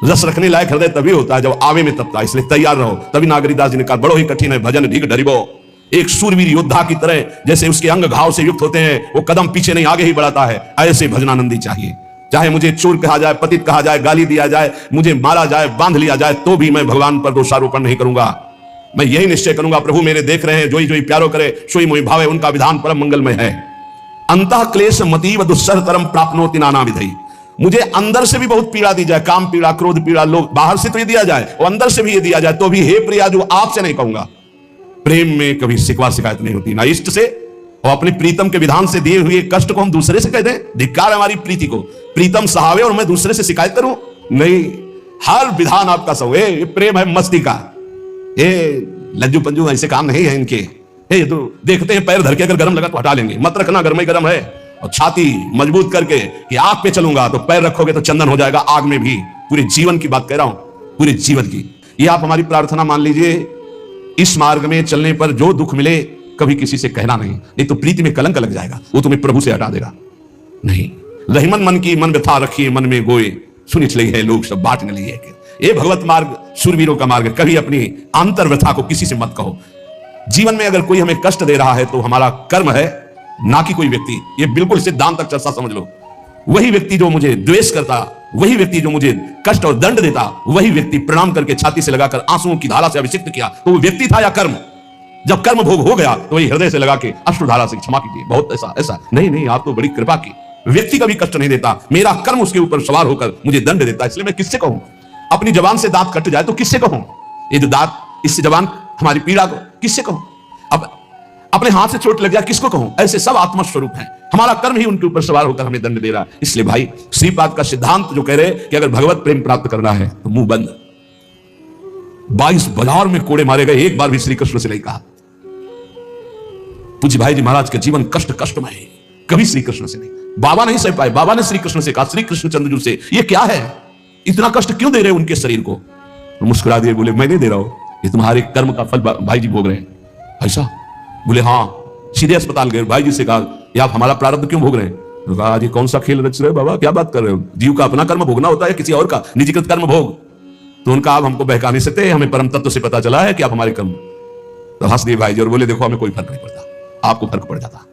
रस रखने लायक हृदय तभी होता है जब आवे में तपता है, इसलिए तैयार रहो। तभी नागरीदास जी ने कहा, बड़ो ही कठिन है भजन ढीक डरिबो। एक सूरवीर योद्धा की तरह जैसे उसके अंग घाव से युक्त होते हैं, वो कदम पीछे नहीं आगे ही बढ़ाता है, ऐसे भजनानंदी चाहिए। चाहे मुझे चोर कहा जाए, पतित कहा जाए, गाली दिया जाए, मुझे मारा जाए, बांध लिया जाए, तो भी मैं भगवान पर दोषारोपण नहीं करूंगा। मैं यही निश्चय करूंगा, प्रभु मेरे देख रहे हैं, जोई जोई प्यारो करे सोई मोहि भावे, उनका विधान परम मंगलमय है। अंतः क्लेश मतीव दुस्सहतरम प्राप्नोति नाना विधि। मुझे अंदर से भी बहुत पीड़ा दी जाए, काम पीड़ा, क्रोध पीड़ा, लोग बाहर से तो ये दिया जाए और अंदर से भी ये दिया जाए, तो भी हे प्रिया जो आपसे नहीं कहूंगा। प्रेम में कभी शिकवा शिकायत नहीं होती, ना इष्ट से और अपने प्रीतम के विधान से दिए हुए कष्ट को हम दूसरे से कह दें। धिक्कार हमारी प्रीति को, प्रीतम सहावे और मैं दूसरे से शिकायत करूं? नहीं, हर विधान आपका सो। ये प्रेम है मस्ती का, ये लज्जू पंजू ऐसे काम नहीं है इनके। ये तो देखते हैं पैर धर के अगर गर्म लगा तो हटा लेंगे, मत रखना गर्म ही गर्म है। और छाती मजबूत करके कि आग पे चलूंगा, तो पैर रखोगे तो चंदन हो जाएगा आग में भी। पूरे जीवन की बात कह रहा हूं, पूरे जीवन की। ये आप हमारी प्रार्थना मान लीजिए, इस मार्ग में चलने पर जो दुख मिले कभी किसी से कहना नहीं तो प्रीति में कलंक लग जाएगा, वो तुम्हें प्रभु से हटा देगा। नहीं, रहीमन मन की मन व्यथा रखिए मन में गोए, सुनि चले है लोग सब बाट न लिए। ये भगवत मार्ग शूरवीरों का मार्ग है। कभी अपनी अंतर व्यथा को किसी से मत कहो। जीवन में अगर कोई हमें कष्ट दे रहा है तो हमारा कर्म है, ना कि कोई व्यक्ति। ये बिल्कुल सिद्धांत तक चर्चा समझ लो। वही व्यक्ति जो मुझे द्वेष करता, वही व्यक्ति जो मुझे कष्ट और दंड देता, वही व्यक्ति प्रणाम करके छाती से लगाकर आंसुओं की धारा से अभिषिक्त किया, तो वो व्यक्ति था या कर्म? जब कर्म भोग हो गया तो वही हृदय से लगा के अश्रुधारा से क्षमा कीजिए। बहुत ऐसा नहीं, आप तो बड़ी कृपा की। व्यक्ति कभी कष्ट नहीं देता, मेरा कर्म उसके ऊपर सवार होकर मुझे दंड देता, इसलिए मैं किससे कहूं? अपनी जबान से दांत कट जाए तो किससे कहूं? ये जो दांत, इससे जबान हमारी पीड़ा को किससे कहूं? अब अपने हाथ से चोट लग जाए किसको कहूं? ऐसे सब आत्मा स्वरूप हैं, हमारा कर्म ही उनके ऊपर सवार होकर हमें दंड दे रहा है। इसलिए भाई, श्रीपाद का सिद्धांत जो कह रहे कि अगर भगवत प्रेम प्राप्त करना है तो मुंह बंद। 22 बाजार में कोड़े मारे गए, एक बार भी श्री कृष्ण से नहीं कहा। पूज्य भाई जी महाराज का जीवन कष्टमय है, कभी श्री कृष्ण से नहीं। बाबा नहीं सह पाए, बाबा ने श्री कृष्ण से कहा, श्री कृष्ण चंद्रजू से, ये क्या है, इतना कष्ट क्यों दे रहे उनके शरीर को? मुस्कुरा दिए, बोले मैं नहीं दे रहा हूं, ये तुम्हारे कर्म का फल भाई जी भोग रहे हैं। ऐसा? बोले हाँ। सीधे अस्पताल गए, भाई जी से कहा, ये आप हमारा प्रारब्ध क्यों भोग रहे हैं? तो कहा, ये कौन सा खेल रच रहे बाबा, क्या बात कर रहे हो? जीव का अपना कर्म भोगना होता है, किसी और का निजीकृत कर्म भोग? तो उनका आप हमको बहका नहीं सकते, हमें परम तत्व से पता चला है कि आप हमारे कर्म। तो हंस दिए भाई जी और बोले, देखो हमें कोई फर्क नहीं पड़ता, आपको फर्क पड़ जाता।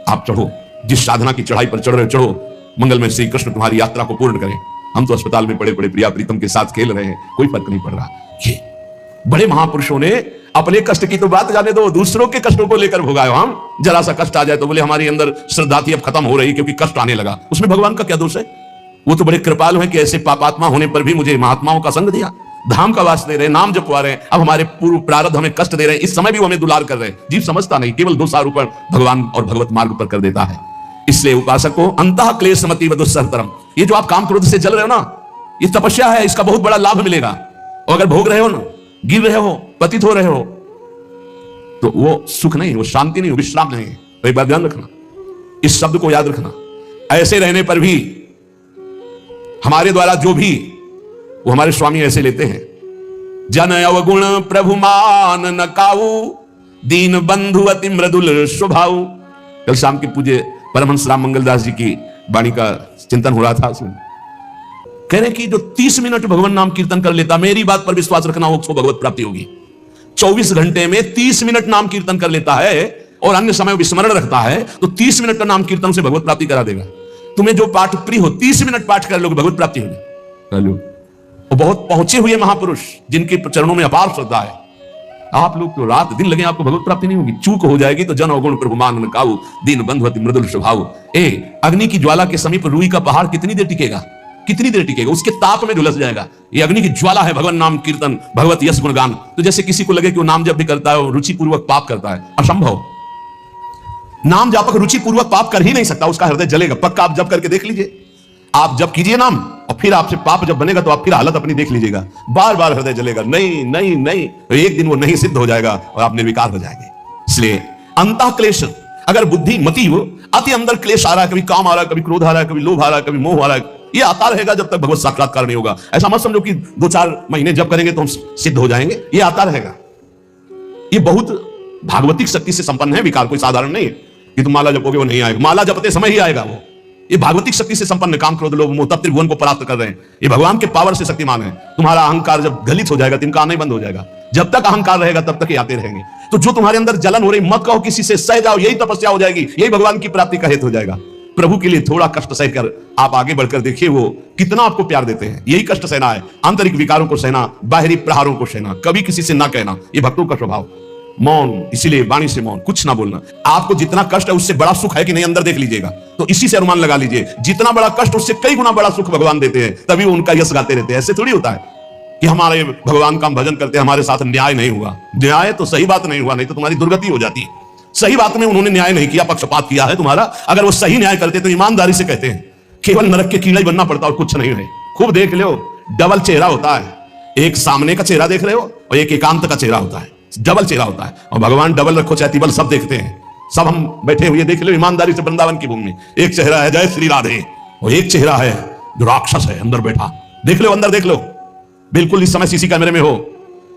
आप चढ़ो, जिस साधना की चढ़ाई पर चढ़ रहे हो चढ़ो, मंगल में श्री कृष्ण तुम्हारी यात्रा को पूर्ण करें। हम तो अस्पताल में पड़े पड़े प्रिया प्रीतम के साथ खेल रहे हैं, कोई फर्क नहीं पड़ रहा। ये बड़े महापुरुषों ने अपने कष्ट की तो बात जाने दो, दूसरों के कष्टों को लेकर भोगायो। हम जरा सा कष्ट आ जाए तो बोले हमारी अंदर श्रद्धा थी अब खत्म हो रही क्योंकि कष्ट आने लगा। उसमें भगवान का क्या दोष है? वो तो बड़े कृपालु हैं कि ऐसे पापात्मा होने पर भी मुझे महात्माओं का संग दिया, धाम का वास दे रहे, नाम जपवा रहे हैं। अब हमारे पूर्व प्रारब्ध हमें कष्ट दे रहे हैं, इस समय भी वो हमें दुलार कर रहे हैं। जीव समझता नहीं, केवल दोषारोपण भगवान और भगवत मार्ग पर कर देता है। इसलिए उपासक को अंतः क्लेश मतीव दुस्सहतरम, ये जो आप काम क्रोध से जल रहे हो ना, ये तपस्या है, इसका बहुत बड़ा लाभ मिलेगा। और अगर भोग रहे हो ना, गिर रहे हो, पतित हो रहे हो, तो वो सुख नहीं, वो शांति नहीं, वो विश्राम नहीं है। तो एक बात ध्यान रखना, इस शब्द को याद रखना। ऐसे रहने पर भी हमारे द्वारा जो भी, वो हमारे स्वामी ऐसे लेते हैं, जन अवगुण प्रभु मान न काऊ, दीन बंधु अति मृदुल स्वभाव। कल शाम के पूज्य परमहंस राम मंगलदास जी की वाणी का चिंतन हो रहा था, उसमें कह रहे कि जो 30 मिनट भगवान नाम कीर्तन कर लेता, मेरी बात पर विश्वास रखना, उसको भगवत प्राप्ति होगी। 24 घंटे में 30 मिनट नाम कीर्तन कर लेता है और अन्य समय विस्मरण रखता है, तो 30 मिनट का नाम कीर्तन से भगवत प्राप्ति करा देगा। तुम्हें जो पाठ प्रिय हो, 30 मिनट पाठ कर लोगे, भगवत प्राप्ति होगी। कर लो। और बहुत पहुंचे हुए महापुरुष जिनके चरणों में अपार श्रद्धा है, आप लोग तो रात दिन लगे, आपको भगवत प्राप्ति नहीं होगी। चूक हो जाएगी तो जन अवगुण प्रभु मान न काऊ, दीन बंधु अति मृदुल स्वभाव। अग्नि की ज्वाला के समीप रुई का पहाड़ कितनी देर टिकेगा? कितनी देर टिकेगा? उसके ताप में झुलस जाएगा। ये अग्नि की ज्वाला है भगवान नाम कीर्तन, भगवत यश गुणगान। तो जैसे किसी को लगे कि वो नाम जप भी करता है, रुचि पूर्वक पाप करता है, असंभव। नाम जापक रुचि पूर्वक पाप कर ही नहीं सकता, उसका हृदय जलेगा। पक्का आप जप करके देख लीजिए, आप जप कीजिए नाम और फिर आपसे पाप जब बनेगा तो आप फिर हालत अपनी देख लीजिएगा, बार बार हृदय जलेगा, नहीं नहीं नहीं। तो एक दिन वो नहीं सिद्ध हो जाएगा और आप निर्विकार हो जाएंगे। इसलिए अंतः क्लेश, अगर बुद्धि मती हो, अति अंदर क्लेश आ रहा है, कभी काम आ रहा है, कभी क्रोध आ रहा है, कभी लोभ आ रहा है, कभी मोह आ रहा है, ये आता रहेगा जब तक भगवत साक्षात्कार नहीं होगा। ऐसा मत समझो कि 2-4 महीने जब करेंगे तो हम सिद्ध हो जाएंगे, ये आता रहेगा। ये बहुत भागवतिक शक्ति से संपन्न है विकार, कोई साधारण नहीं है कि तुम माला जपोगे वो नहीं आएगा। माला जपते समय ही आएगा वो, ये भागवतिक शक्ति से संपन्न, काम क्रोध लोभ मोह तप त्रिभुवन को परास्त कर रहे हैं। ये भगवान के पावर से शक्तिमान है। तुम्हारा अहंकार जब गलित हो जाएगा तो इनका आना ही बंद हो जाएगा। जब तक अहंकार रहेगा तब तक ये आते रहेंगे। तो जो तुम्हारे अंदर जलन हो रही, मत कहो किसी से, सह जाओ, यही तपस्या हो जाएगी, यही भगवान की प्राप्ति का हेतु हो जाएगा। प्रभु के लिए थोड़ा कष्ट सहकर आप आगे बढ़कर देखिए वो कितना आपको प्यार देते हैं। यही कष्ट सहना है, आंतरिक विकारों को सहना, बाहरी प्रहारों को सहना, कभी किसी से ना कहना, ये भक्तों का स्वभाव। मौन, इसीलिए वाणी से मौन, कुछ ना बोलना। आपको जितना कष्ट है उससे बड़ा सुख है कि नहीं, अंदर देख लीजिएगा तो इसी से अनुमान लगा लीजिए। जितना बड़ा कष्ट उससे कई गुना बड़ा सुख भगवान देते हैं, तभी वो उनका यश गाते रहते हैं। ऐसे थोड़ी होता है कि हमारे भगवान का हम भजन करते हैं, हमारे साथ न्याय नहीं हुआ। न्याय तो सही बात नहीं हुआ, नहीं तो तुम्हारी दुर्गति हो जाती है। सही बात में उन्होंने न्याय नहीं किया, पक्षपात किया है तुम्हारा। अगर वो सही न्याय करते तो ईमानदारी से कहते हैं, केवल नरक के कीड़ा ही बनना पड़ता और कुछ नहीं है। खूब देख लो, डबल चेहरा होता है। एक सामने का चेहरा देख रहे हो और एक एकांत का चेहरा होता है, डबल चेहरा होता है। और भगवान डबल रखो चाहे तिबल, सब देखते हैं। सब हम बैठे हुए देख लो ईमानदारी से वृंदावन की भूमि में। एक चेहरा है जय श्री राधे, और एक चेहरा है जो राक्षस है अंदर बैठा। देख लो, अंदर देख लो, बिल्कुल इस समय सीसी कैमरे में हो,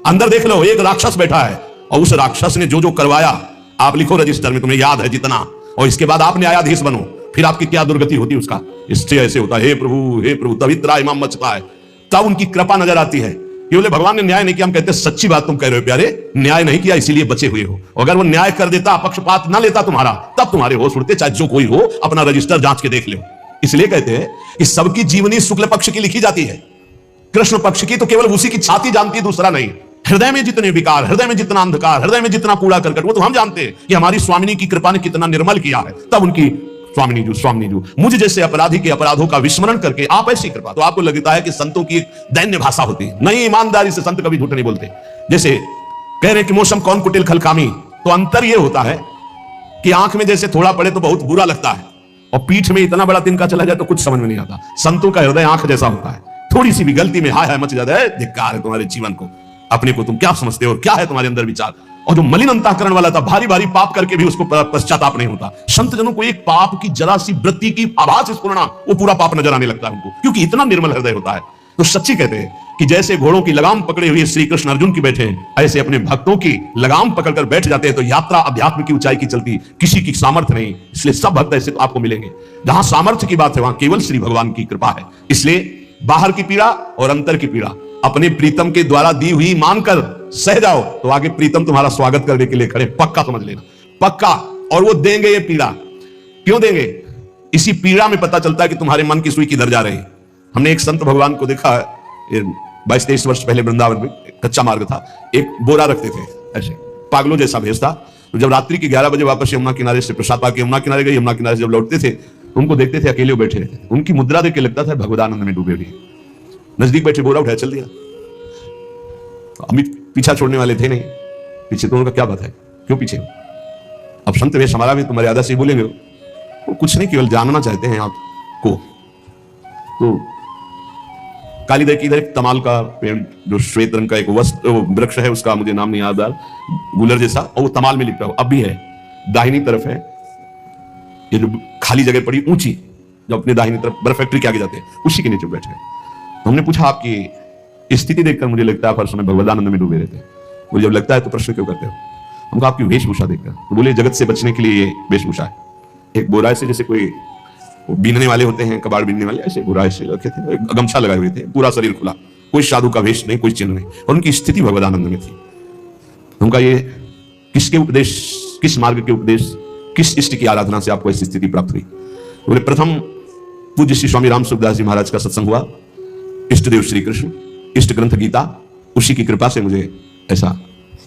अंदर देख लो, एक राक्षस बैठा है। और उस राक्षस ने जो जो करवाया, आप लिखो रजिस्टर में, तुम्हें याद है जितना, और इसके बाद आप न्यायाधीश बनो, फिर आपकी क्या दुर्गति होती है उसका। इससे ऐसे होता है, हे प्रभु तभी त्रा इमाम मचता है, तब उनकी कृपा नजर आती है कि बोले भगवान ने न्याय नहीं किया। हम कहते हैं सच्ची बात तुम कह रहे हो प्यारे, न्याय नहीं किया इसीलिए बचे हुए हो। अगर वो न्याय कर देता, पक्षपात ना लेता तुम्हारा, तब तुम्हारे होश उड़ते, चाहे जो कोई हो, अपना रजिस्टर जांच के देख लो। इसलिए कहते हैं कि सबकी जीवनी शुक्ल पक्ष की लिखी जाती है, कृष्ण पक्ष की तो केवल उसी की छाती जानती है, दूसरा नहीं। हृदय में जितने विकार, हृदय में जितना अंधकार, हृदय में जितना कूड़ा करकट, वो तो हम जानते हैं कि हमारी स्वामिनी की कृपा ने कितना निर्मल किया है। तब उनकी स्वामिनी जो मुझ जैसे अपराधी के अपराधों का विस्मरण करके आप ऐसी कृपा, तो आपको लगता है कि संतों की एक दैन्य भाषा होती है। नहीं, ईमानदारी से संत कभी झूठ नहीं बोलते। जैसे कह रहे कि मौसम कौन कुटिल खलकामी, तो अंतर यह होता है कि आंख में जैसे थोड़ा पड़े तो बहुत बुरा लगता है, और पीठ में इतना बड़ा तिनका चला जाए तो कुछ समझ में नहीं आता। संतों का हृदय आंख जैसा होता है, थोड़ी सी भी गलती में हाय हाय मच जाता है, धिक्कार है तुम्हारे जीवन को, अपने को तुम क्या समझते हो और क्या है तुम्हारे अंदर विचार। और जो मलिन अंतःकरण वाला था, भारी भारी पाप करके भी उसको पश्चाताप नहीं होता। संत जनों को एक पाप की जरा सी वृत्ति की आभास स्फुरना, वो पूरा पाप नजर आने लगता है उनको, क्योंकि इतना निर्मल हृदय होता है। तो सच्ची कहते हैं कि जैसे घोड़ों की लगाम पकड़े हुए श्री कृष्ण अर्जुन की बैठे हैं, ऐसे अपने भक्तों की लगाम पकड़कर बैठ जाते हैं। तो यात्रा अध्यात्म की ऊंचाई की चलती, किसी की सामर्थ्य नहीं। इसलिए सब भक्त ऐसे तो आपको मिलेंगे। जहां सामर्थ्य की बात है वहां केवल श्री भगवान की कृपा है। इसलिए बाहर की पीड़ा और अंतर की पीड़ा अपने प्रीतम के द्वारा दी हुई मानकर सह जाओ, तो आगे प्रीतम तुम्हारा स्वागत करने के लिए खड़े, पक्का समझ लेना, पक्का। और वो देंगे ये पीड़ा, क्यों देंगे? इसी पीड़ा में पता चलता है कि तुम्हारे मन की सुई किधर जा रही है। हमने एक संत भगवान को देखा, 22-23 वर्ष पहले वृंदावन में कच्चा मार्ग था, एक बोरा रखते थे ऐसे, पागलों जैसा भेष था। तो जब रात्रि के 11 बजे वापस यमुना किनारे से प्रसाद पाके यमुना किनारे गए, यमुना किनारे से जब लौटते थे उनको देखते थे अकेले बैठे रहते, उनकी मुद्रा देख के लगता था भगवदानंद में डूबे हुए। नजदीक बैठे बोरा उठाया, चल दिया। अमित पीछा छोड़ने वाले थे नहीं, पीछे तो उनका क्या बात है, क्यों पीछे? अब संत वेश हमारा भी तो मर्यादा से बोलेंगे, वो कुछ नहीं, केवल जानना चाहते हैं आपको। तो कालीदर की इधर एक तमाल का पेड़, जो श्वेत रंग का एक वृक्ष है, उसका मुझे नाम नहीं याद आ रहा, गुलर जैसा, और वो तमाल में लिपटा हुआ अब भी है। दाहिनी तरफ है ये जो खाली जगह पड़ी ऊंची, जो अपने दाहिनी तरफ बर्फ फैक्ट्री के आगे जाते हैं, उसी के नीचे बैठे। तो हमने पूछा आपकी स्थिति देखकर मुझे लगता है हर समय भगवदानंद में डूबे रहते हैं। मुझे जब लगता है तो प्रश्न क्यों करते हो? हमको आपकी वेशभूषा देखकर। तो बोले जगत से बचने के लिए ये वेशभूषा है। एक बोरा ऐसे जैसे कोई बीनने वाले होते हैं, कबाड़ बीनने वाले, ऐसे बोरा ऐसे रखे थे, गमछा लगाए हुए थे, पूरा शरीर खुला, कोई साधु का वेश नहीं, कोई चिन्ह नहीं, और उनकी स्थिति भगवदानंद में थी। उनका ये किसके उपदेश, किस मार्ग के उपदेश, किस इष्ट की आराधना से आपको ऐसी स्थिति प्राप्त हुई? बोले प्रथम पूज्य श्री स्वामी राम सुखदास जी महाराज का सत्संग हुआ, इष्ट देव श्री कृष्ण, इष्ट ग्रंथ गीता, उसी की कृपा से मुझे ऐसा,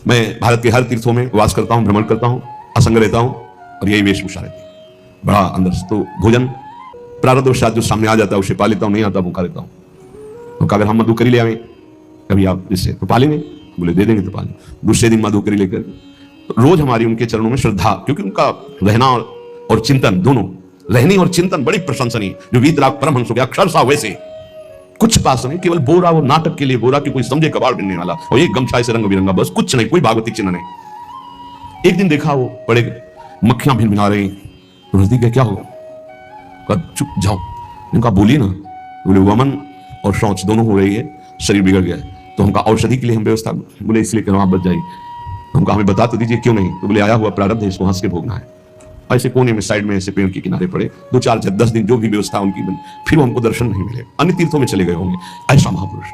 मैं भारत के हर तीर्थों में वास करता हूं, भ्रमण करता हूं, असंग रहता हूं, और यही वेशभूषा रहती है। बड़ा अंदर से तो भोजन प्रारब्धवशात जो सामने आ जाता है उसे पा लेता हूं, नहीं आता भूखा रहता हूं। तो अगर हम मधुकरी ले आवे कभी आप जिससे तो पा लेंगे, बोले दे देंगे तो पा लेंगे। दूसरे दिन मधुकरी लेकर रोज हमारी उनके चरणों में श्रद्धा, क्योंकि उनका रहना और चिंतन दोनों, रहनी और चिंतन बड़ी प्रशंसनीय। जो वीतराग परमहंस हो गया अक्षरशः वैसे, कुछ पास नहीं, केवल बोरा, वो नाटक के लिए बोरा की कोई समझे कबाड़ बिनने वाला, और एक गमछा से रंग बिरंगा, बस कुछ नहीं, कोई भागवतिक चिन्ह नहीं। एक दिन देखा वो बड़े मक्खियां भिन भिना रही, तो नजदीक गया, क्या होगा? कहा चुप जाओ। इनका बोली ना, बोले वमन और शौच दोनों हो रही है, शरीर बिगड़ गया है, तो हमका औषधि के लिए हम व्यवस्था, बोले इसलिए करो आप बच जाइए। हमका हमें बता तो दीजिए क्यों नहीं? तो बोले आया हुआ प्रारब्ध है, इसको हंस के भोगना है। ऐसे कोने में साइड में ऐसे पेड़ के किनारे पड़े, 2-4-10 दिन जो भी व्यवस्था उनकी बनी, फिर हमको दर्शन नहीं मिले, अन्य तीर्थों में चले गए होंगे। ऐसा महापुरुष।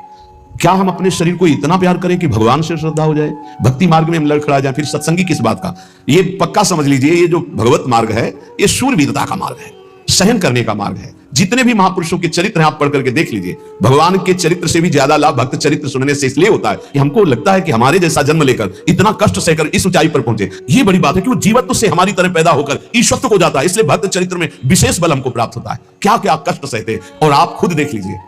क्या हम अपने शरीर को इतना प्यार करें कि भगवान से श्रद्धा हो जाए, भक्ति मार्ग में हम लड़खड़ा जाए? फिर सत्संगी किस बात का? ये पक्का समझ लीजिए, ये जो भगवत मार्ग है ये शूरवीरता का मार्ग है, सहन करने का मार्ग है। जितने भी महापुरुषों के चरित्र हैं आप पढ़ करके देख लीजिए, भगवान के चरित्र से भी ज्यादा लाभ भक्त चरित्र सुनने से इसलिए होता है कि हमको लगता है कि हमारे जैसा जन्म लेकर इतना कष्ट सहकर इस ऊंचाई पर पहुंचे, ये बड़ी बात है कि वो जीवत्व से हमारी तरह पैदा होकर ईश्वरत्व को जाता है। इसलिए भक्त चरित्र में विशेष बल हमको प्राप्त होता है। क्या क्या कष्ट सहते, और आप खुद देख लीजिए